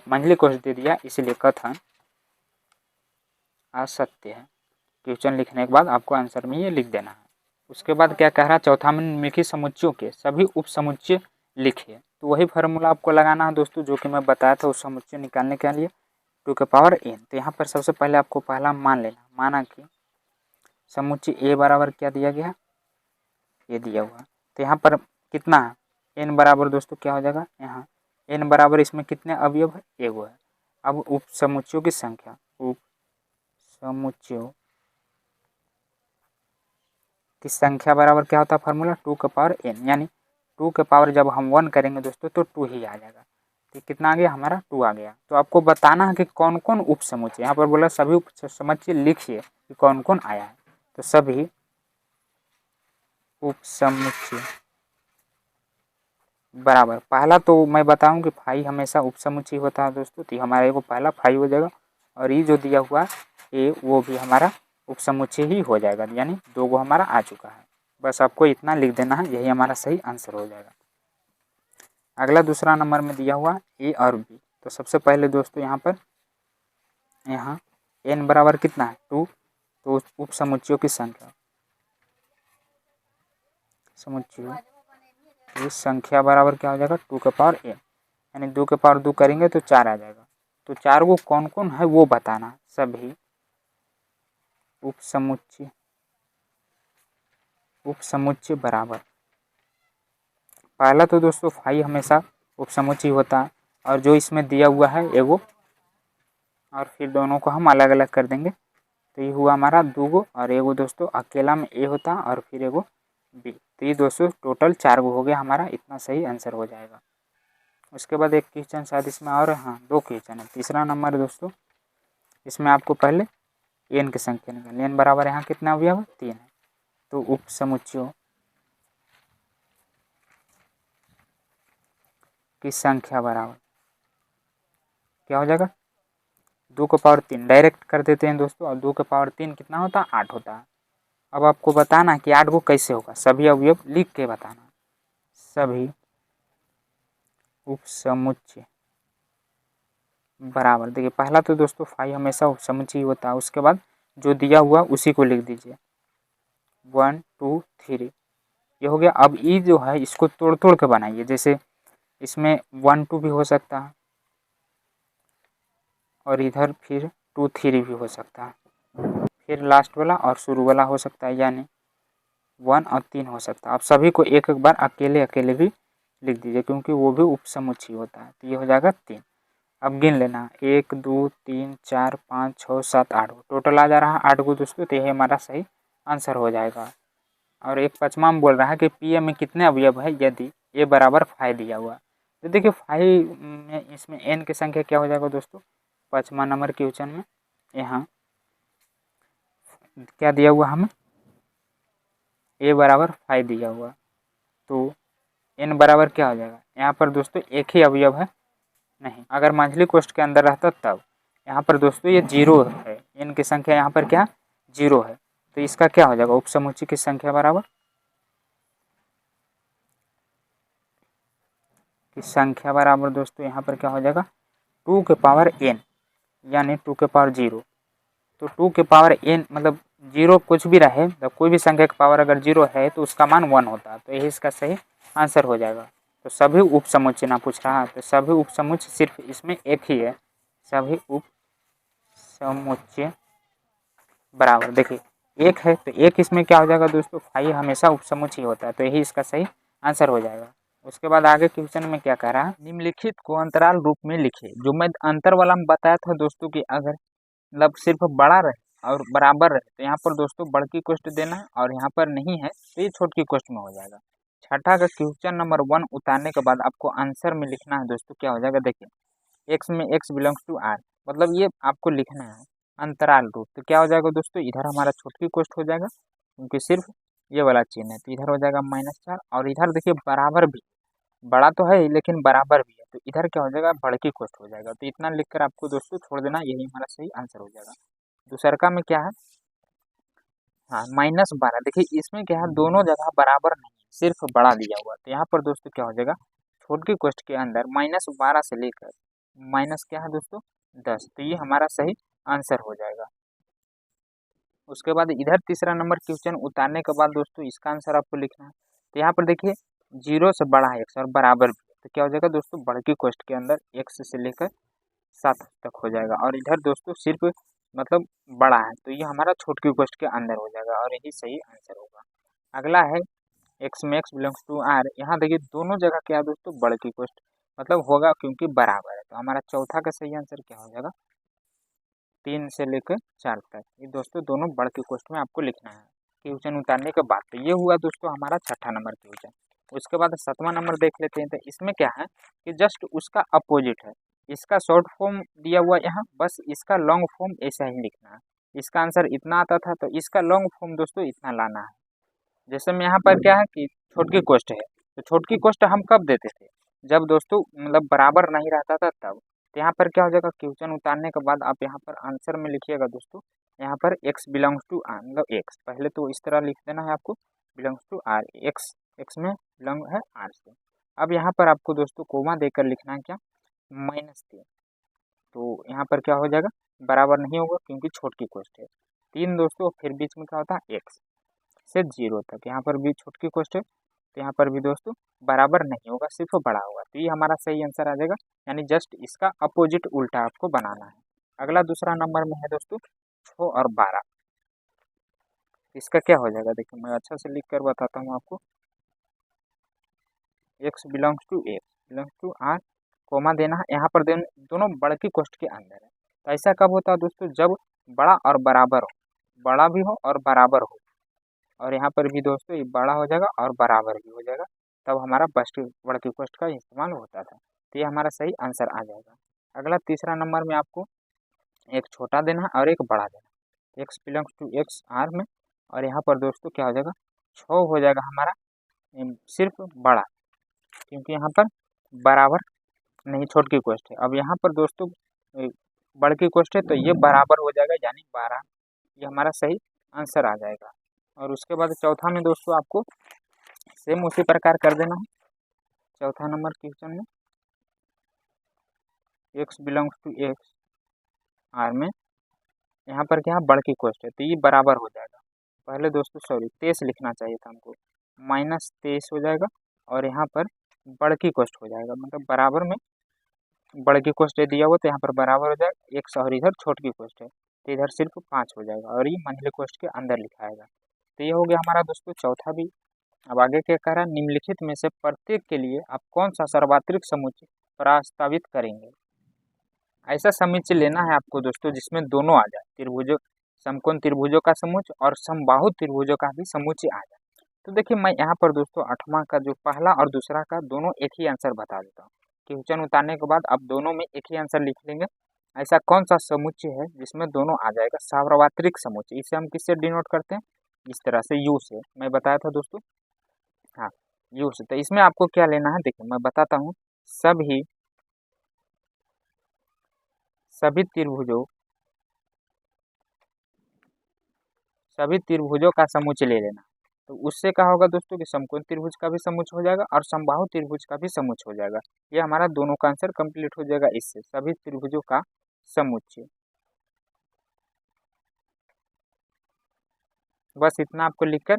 S1: मंझली कोष्ठ दे दिया, इसलिए कथन असत्य है। क्वेश्चन लिखने के बाद आपको आंसर में ये लिख देना है। उसके बाद क्या कह रहा है, चौथा में निम्नलिखित समुच्चयों के सभी उप समुच्चय लिखिए। तो वही फार्मूला आपको लगाना है दोस्तों, जो कि मैं बताया था उस समुच्चय निकालने के लिए 2 के पावर n। तो यहाँ पर सबसे पहले आपको पहला मान लेना, माना कि समुच्चय a बराबर क्या दिया गया, ये दिया हुआ। तो यहाँ पर कितना है, n बराबर दोस्तों क्या हो जाएगा, यहाँ n बराबर इसमें कितने अवयव है, एगो है। अब उप समुच्चयों की संख्या, उप समुच्चयों की संख्या बराबर क्या होता है फार्मूला, 2 के पावर n, यानी 2 के पावर जब हम 1 करेंगे दोस्तों तो 2 ही आ जाएगा। तो कितना आ गया हमारा, 2 आ गया। तो आपको बताना है कि कौन कौन उप समुच्चय, यहाँ पर बोला सभी उप समुच्चय लिखिए कि कौन कौन आया है। तो सभी उप समुच्चय बराबर, पहला तो मैं बताऊं कि फाई हमेशा उप समुच्चय होता है दोस्तों, तो हमारा एगो पहला फाई हो जाएगा। और ये जो दिया हुआ ए वो भी हमारा उप समुच्चय ही हो जाएगा, यानी 2 गो हमारा आ चुका है। बस आपको इतना लिख देना है, यही हमारा सही आंसर हो जाएगा। अगला दूसरा नंबर में दिया हुआ ए और बी। तो सबसे पहले दोस्तों यहाँ n बराबर कितना है, 2। तो उप समुच्चयों की संख्या, समुच्चयों की संख्या बराबर क्या हो जाएगा, 2 के पावर n, यानी 2 के पावर 2 करेंगे तो 4 आ जाएगा। तो 4 को कौन कौन है वो बताना, सभी उप समुच्चय बराबर। पहला तो दोस्तों फाई हमेशा उप समुच्चय होता है, और जो इसमें दिया हुआ है एगो, और फिर दोनों को हम अलग अलग कर देंगे। तो ये हुआ हमारा 2 गो, और एगो दोस्तों अकेला में ए होता और फिर एगो बी। तो ये दोस्तों टोटल 4 गो हो गया हमारा, इतना सही आंसर हो जाएगा। उसके बाद एक क्वेश्चन शायद इसमें और, हाँ 2 क्वेश्चन है। तीसरा नंबर दोस्तों, इसमें आपको पहले n की संख्या निकालनी, n बराबर यहाँ कितना अवयव है, 3 है। तो उप समुच्चयों की संख्या बराबर क्या हो जाएगा, 2 के पावर 3 डायरेक्ट कर देते हैं दोस्तों, और 2 के पावर 3 कितना होता है, 8 होता है। अब आपको बताना कि 8 को कैसे होगा, सभी अवयव लिख के बताना, सभी उप समुच्चय बराबर। देखिए पहला तो दोस्तों फाई हमेशा उप समुच्चय होता है, उसके बाद जो दिया हुआ उसी को लिख दीजिए, 1 2 3 ये हो गया। अब ये जो है इसको तोड़ तोड़ के बनाइए, जैसे इसमें 1 2 भी हो सकता है, और इधर फिर 2 3 भी हो सकता है, फिर लास्ट वाला और शुरू वाला हो सकता है, यानी 1 और 3 हो सकता है। आप सभी को एक एक बार अकेले अकेले भी लिख दीजिए, क्योंकि वो भी उप समुच्चय होता है। तो ये हो जाएगा 3। अब गिन लेना, 1 2 3 4 5 6 7 8 टोटल आ जा रहा है 8 गो दोस्तों। तो ये हमारा सही आंसर हो जाएगा। और एक पचमा में बोल रहा है कि पी में कितने अवयव है, यदि ए बराबर 5 दिया हुआ। तो देखिए 5 में इसमें एन की संख्या क्या हो जाएगा दोस्तों, 5वां नंबर क्वेश्चन में यहाँ क्या दिया हुआ हमें, ए बराबर 5 दिया हुआ। तो एन बराबर क्या हो जाएगा, यहाँ पर दोस्तों एक ही अवयव है, नहीं अगर मंझली कोष्ठ के अंदर रहता तब। यहाँ पर दोस्तों ये 0 है, एन की संख्या यहाँ पर क्या 0 है। तो इसका क्या हो जाएगा, उप समुच्चय की संख्या बराबर की संख्या बराबर दोस्तों यहाँ पर क्या हो जाएगा, 2 के पावर n, यानी 2 के पावर 0। तो 2 के पावर n मतलब 0 कुछ भी रहे, तो कोई भी संख्या का पावर अगर 0 है तो उसका मान 1 होता है। तो यही इसका सही आंसर हो जाएगा। तो सभी उप समुच्चय ना पूछ रहा है, तो सभी उप समुच्चय सिर्फ इसमें एक ही है, सभी उप समुच्चय बराबर। देखिए एक है तो एक इसमें क्या हो जाएगा दोस्तों, फाई हमेशा उप समुच्चय होता है। तो यही इसका सही आंसर हो जाएगा। उसके बाद आगे क्वेश्चन में क्या कह रहा है, निम्नलिखित को अंतराल रूप में लिखे। जो मैं अंतर वाला में बताया था दोस्तों कि अगर मतलब सिर्फ बड़ा रहे और बराबर रहे, तो यहाँ पर दोस्तों बड़की कोष्ठ देना है, और यहाँ पर नहीं है तो ये छोटकी कोष्ठ में हो जाएगा। छठा का क्वेश्चन नंबर 1 उतारने के बाद आपको आंसर में लिखना है दोस्तों, क्या हो जाएगा, देखिए x में x बिलोंग्स टू r, मतलब ये आपको लिखना है अंतराल रूप। तो क्या हो जाएगा दोस्तों, इधर हमारा छोटकी कोष्ठ हो जाएगा, क्योंकि सिर्फ ये वाला चिन्ह है। तो इधर हो जाएगा -4, और इधर देखिए बराबर भी, बड़ा तो है लेकिन बराबर भी है, तो इधर क्या हो जाएगा, बड़की कोष्ठ हो जाएगा। तो इतना लिखकर आपको दोस्तों छोड़ देना, यही हमारा सही आंसर हो जाएगा। दूसरका में क्या है, हाँ -12। देखिए इसमें क्या है, दोनों जगह बराबर नहीं, सिर्फ बड़ा दिया हुआ। तो यहाँ पर दोस्तों क्या हो जाएगा, छोटकी कोष्ठ के अंदर -12 से लेकर माइनस क्या है दोस्तों 10। तो ये हमारा सही आंसर हो जाएगा। उसके बाद इधर तीसरा नंबर क्वेश्चन उतारने के बाद दोस्तों इसका आंसर आपको लिखना है। तो यहाँ पर देखिए 0 से बड़ा है x और बराबर भी, तो क्या हो जाएगा दोस्तों बड़की कोष्ठ के अंदर x से लेकर 7 तक हो जाएगा, और इधर दोस्तों सिर्फ मतलब बड़ा है तो ये हमारा छोटकी कोष्ठ के अंदर हो जाएगा और यही सही आंसर होगा। अगला है x में x बिलोंग्स टू r। यहाँ देखिए दोनों जगह क्या है दोस्तों बड़की कोष्ठ मतलब होगा क्योंकि बराबर है, तो हमारा चौथा का सही आंसर क्या हो जाएगा 3 से लेकर 4 तक। ये दोस्तों दोनों बड़की कोष्ठ में आपको लिखना है क्वेश्चन उतारने के बाद। तो ये हुआ दोस्तों हमारा छठा नंबर क्वेश्चन। उसके बाद 7वां नंबर देख लेते हैं। तो इसमें क्या है कि जस्ट उसका अपोजिट है, इसका शॉर्ट फॉर्म दिया हुआ यहाँ, बस इसका लॉन्ग फॉर्म ऐसा ही लिखना है। इसका आंसर इतना आता था तो इसका लॉन्ग फॉर्म दोस्तों इतना लाना है। जैसे में यहाँ पर क्या है कि छोटकी कोष्ठ है, तो छोटकी कोष्ठ हम कब देते थे जब दोस्तों मतलब बराबर नहीं रहता था तब। तो यहाँ पर क्या हो जाएगा क्वेश्चन उतारने के बाद आप यहाँ पर आंसर में लिखिएगा दोस्तों, यहाँ पर x बिलोंग्स टू आर मतलब x पहले तो इस तरह लिख देना है आपको बिलोंग्स टू आर, x में बिलोंग है आर से। अब यहाँ पर आपको दोस्तों कोमा देकर लिखना है क्या -3। तो यहाँ पर क्या हो जाएगा बराबर नहीं होगा क्योंकि छोटकी कोष्ठ है 3 दोस्तों, फिर बीच में क्या होता है x से 0 तक, यहाँ पर भी छोटकी कोष्ठ है तो यहाँ पर भी दोस्तों बराबर नहीं होगा सिर्फ बड़ा होगा। तो ये हमारा सही आंसर आ जाएगा, यानी जस्ट इसका अपोजिट उल्टा आपको बनाना है। अगला दूसरा नंबर में है दोस्तों 6 और 12। इसका क्या हो जाएगा देखिए मैं अच्छा से लिख कर बताता हूँ आपको, x belongs to R comma देना है। यहाँ पर दोनों बड़की कोष्ठ के अंदर है। तो ऐसा कब होता है दोस्तों जब बड़ा और बराबर हो, बड़ा भी हो और बराबर हो, और यहाँ पर भी दोस्तों ये बड़ा हो जाएगा और बराबर भी हो जाएगा, तब हमारा बड़की कोष्ठ का इस्तेमाल होता था। तो ये हमारा सही आंसर आ जाएगा। अगला तीसरा नंबर में आपको एक छोटा देना है और एक बड़ा देना है, x belongs to x R में, और यहाँ पर दोस्तों क्या हो जाएगा 6 हो जाएगा हमारा सिर्फ बड़ा, क्योंकि यहाँ पर बराबर नहीं छोटकी कोष्ठ है। अब यहाँ पर दोस्तों बड़की कोष्ठ है तो ये बराबर हो जाएगा यानी 12, ये हमारा सही आंसर आ जाएगा। और उसके बाद चौथा में दोस्तों आपको सेम उसी प्रकार कर देना है। चौथा नंबर क्वेश्चन में x belongs to x R में, यहाँ पर क्या बड़की कोष्ठ है तो ये बराबर हो जाएगा, पहले दोस्तों सॉरी 23 लिखना चाहिए था हमको, -23 हो जाएगा, और यहाँ पर बड़की कोष्ठ हो जाएगा मतलब बराबर में बड़की कोष्ठ दिया हुआ तो यहाँ पर बराबर हो जाएगा x, और इधर छोटकी कोष्ठ है तो इधर सिर्फ 5 हो जाएगा और ये मंझली कोष्ठ के अंदर लिखाएगा। तो ये हो गया हमारा दोस्तों चौथा भी। अब आगे क्या कह रहा है, निम्नलिखित में से प्रत्येक के लिए आप कौन सा सर्वात्रिक समुच्चय प्रस्तावित करेंगे। ऐसा समुच्चय लेना है आपको दोस्तों जिसमें दोनों आ जाए, त्रिभुजों समकोण त्रिभुजों का समुच्चय और समबाहु त्रिभुजों का भी समुच्चय आ जाए। तो देखिए मैं यहाँ पर दोस्तों 8वां का जो पहला और दूसरा का दोनों एक ही आंसर बता देता हूँ। क्वेश्चन उतारने के बाद आप दोनों में एक ही आंसर लिख लेंगे। ऐसा कौन सा समुच्चय है जिसमें दोनों आ जाएगा, सार्वत्रिक समुच्चय। इसे हम किससे डिनोट करते हैं, इस तरह से यू से, मैं बताया था दोस्तों, हाँ यू से। तो इसमें आपको क्या लेना है देखिए मैं बताता हूँ, सभी त्रिभुजों का समुच्चय ले लेना। तो उससे क्या होगा दोस्तों कि समकोण त्रिभुज का भी समुच्चय हो जाएगा और समबाहु त्रिभुज का भी समुच्चय हो जाएगा। ये हमारा दोनों का आंसर कंप्लीट हो जाएगा इससे, सभी त्रिभुजों का समुच्चय। बस इतना आपको लिखकर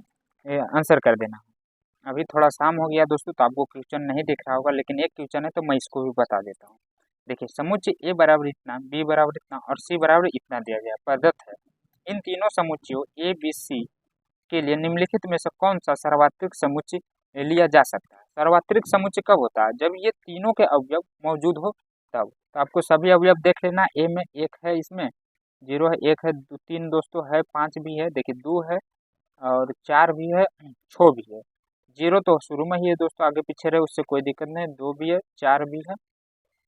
S1: आंसर कर देना। अभी थोड़ा शाम हो गया दोस्तों तो आपको क्वेश्चन नहीं दिख रहा होगा, लेकिन एक क्वेश्चन है तो मैं इसको भी बता देता हूँ। देखिए समुच्चय ए बराबर इतना, बी बराबर इतना और सी बराबर इतना दिया गया प्रदत्त है। इन तीनों समुच्चयों ए बी सी के लिए निम्नलिखित में से कौन सा सर्वात्रिक समुच्चय लिया जा सकता है। सर्वात्रिक समुच्चय कब होता है, जब ये तीनों के अवयव मौजूद हो तब। तो आपको सभी अवयव देख लेना, ए में 1 है, इसमें 0 है, 1 है, 3 दोस्तों है, 5 भी है, देखिए 2 है और 4 भी है, 6 भी है। 0 तो शुरू में ही है दोस्तों, आगे पीछे रहे उससे कोई दिक्कत नहीं, 2 भी है, 4 भी है,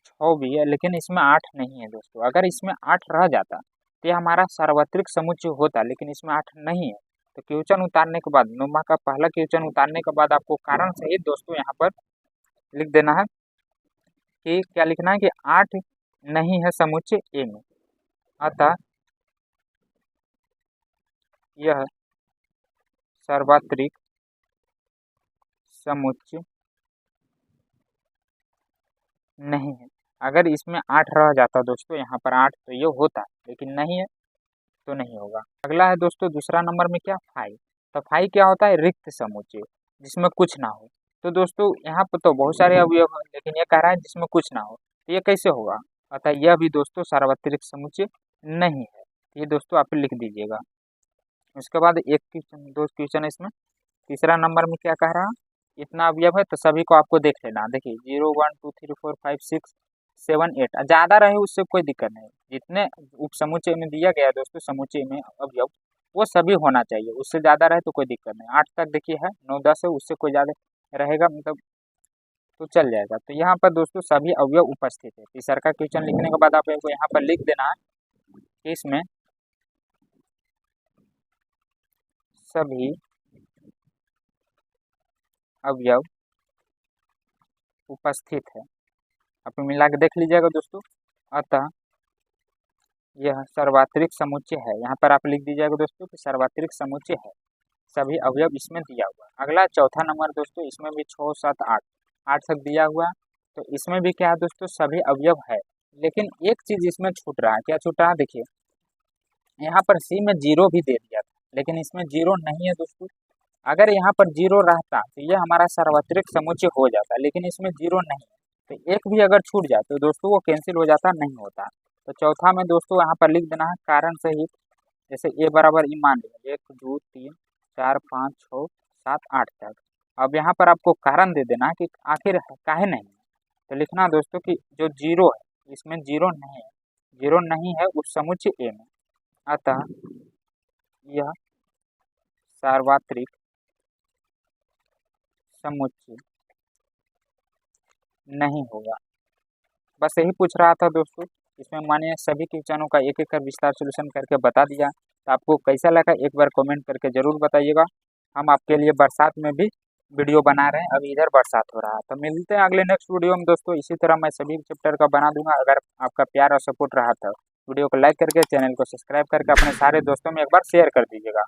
S1: 6 भी है, लेकिन इसमें 8 नहीं है दोस्तों। अगर इसमें 8 रह जाता तो ये हमारा सार्वत्रिक समुच्चय होता, लेकिन इसमें 8 नहीं है। तो क्वेश्चन उतारने के बाद, नोमा का पहला क्वेश्चन उतारने के बाद आपको कारण सहित दोस्तों यहाँ पर लिख देना है कि क्या लिखना है कि 8 नहीं है समुच्चय ए में, अतः यह सर्वात्रिक समुच्चय नहीं है। अगर इसमें 8 रह जाता दोस्तों, यहाँ पर 8 तो ये होता, लेकिन नहीं है तो नहीं होगा। अगला है दोस्तों दूसरा नंबर में क्या, फाइव। तो फाइव क्या होता है, रिक्त समुच्चय जिसमें कुछ ना हो। तो दोस्तों यहाँ पर तो बहुत सारे अवयव हैं, लेकिन ये कह रहा है जिसमें कुछ ना हो, तो ये कैसे होगा, अतः यह भी दोस्तों सार्वत्रिक समुच्चय नहीं है। ये दोस्तों आप लिख दीजिएगा। उसके बाद एक क्वेश्चन, दो क्वेश्चन है इसमें। तीसरा नंबर में क्या कह रहा, इतना अवयव है तो सभी को आपको देख लेना। देखिए 0 1 2 3 4 5 6 7 8, ज़्यादा रहे उससे कोई दिक्कत नहीं। जितने उप समुच्चय में दिया गया है दोस्तों समुच्चय में अवयव, वो सभी होना चाहिए। उससे ज़्यादा रहे तो कोई दिक्कत नहीं। 8 तक देखिए है, 9 10 है, उससे कोई ज़्यादा रहेगा मतलब तो चल जाएगा। तो यहाँ पर दोस्तों सभी अवयव उपस्थित है। तीसरा का क्वेश्चन लिखने के बाद आपको यहाँ पर लिख देना है कि इसमें सभी अवयव उपस्थित है। आप मिला के देख लीजिएगा दोस्तों। अतः यह सार्वत्रिक समुच्चय है। यहाँ पर आप लिख दीजिएगा दोस्तों कि सार्वत्रिक समुच्चय है, सभी अवयव इसमें दिया हुआ। अगला चौथा नंबर दोस्तों, इसमें भी 6 7 8 8 तक दिया हुआ। तो इसमें भी क्या है दोस्तों, सभी अवयव है, लेकिन एक चीज इसमें छूट रहा है। क्या छूट रहा है, देखिए यहाँ पर सी में 0 भी दे दिया था, लेकिन इसमें 0 नहीं है दोस्तों। अगर यहाँ पर 0 रहता तो ये हमारा सार्वत्रिक समुच्चय हो जाता, लेकिन इसमें 0 नहीं है। तो एक भी अगर छूट जाए तो दोस्तों वो कैंसिल हो जाता, नहीं होता। तो चौथा में दोस्तों यहाँ पर लिख देना है कारण सहित। जैसे ए बराबर ई मान लिया 1 2 3 4 5 6 7 8 तक। अब यहाँ पर आपको कारण दे देना कि आखिर काहे नहीं है। तो लिखना दोस्तों कि जो 0 है इसमें 0 नहीं है, 0 नहीं है उस समुच्चय ए में, अतः यह सार्वत्रिक समुच्चय नहीं होगा। बस यही पूछ रहा था दोस्तों। इसमें मानिए सभी क्वेश्चनों का एक एक कर विस्तार सोल्यूशन करके बता दिया। तो आपको कैसा लगा एक बार कमेंट करके ज़रूर बताइएगा। हम आपके लिए बरसात में भी वीडियो बना रहे हैं, अभी इधर बरसात हो रहा है। तो मिलते हैं अगले नेक्स्ट वीडियो में दोस्तों। इसी तरह मैं सभी चैप्टर का बना दूंगा। अगर आपका प्यार और सपोर्ट रहा तो वीडियो को लाइक करके चैनल को सब्सक्राइब करके अपने सारे दोस्तों में एक बार शेयर कर दीजिएगा।